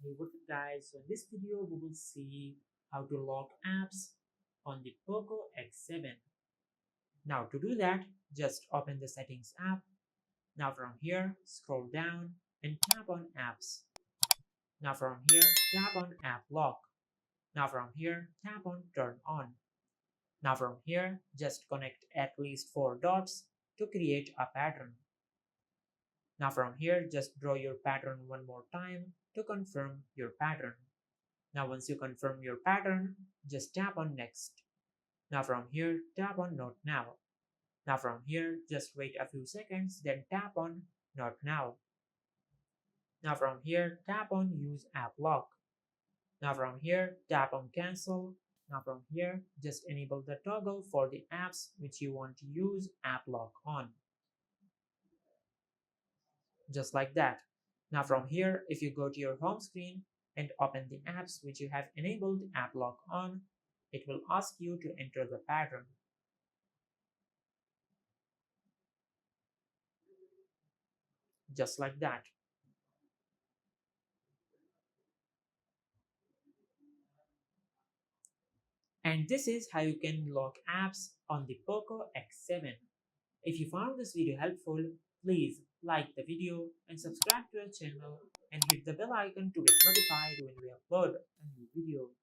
Hey, what's up guys? So in this video we will see how to lock apps on the Poco X7. Now to do that, just open the settings app. Now from here, scroll down and tap on apps. Now from here, tap on app lock. Now from here, tap on turn on. Now from here, just connect at least 4 dots to create a pattern. Now from here, just draw your pattern one more time to confirm your pattern. Now once you confirm your pattern, just tap on next. Now from here, tap on not now. Now from here, just wait a few seconds, then tap on not now. Now from here, tap on use app lock. Now from here, tap on cancel. Now from here, just enable the toggle for the apps which you want to use app lock on. Just like that. Now from here, if you go to your home screen and open the apps which you have enabled app lock on, it will ask you to enter the pattern. Just like that. And this is how you can lock apps on the Poco X7. If you found this video helpful, please like the video and subscribe to our channel and hit the bell icon to get notified when we upload a new video.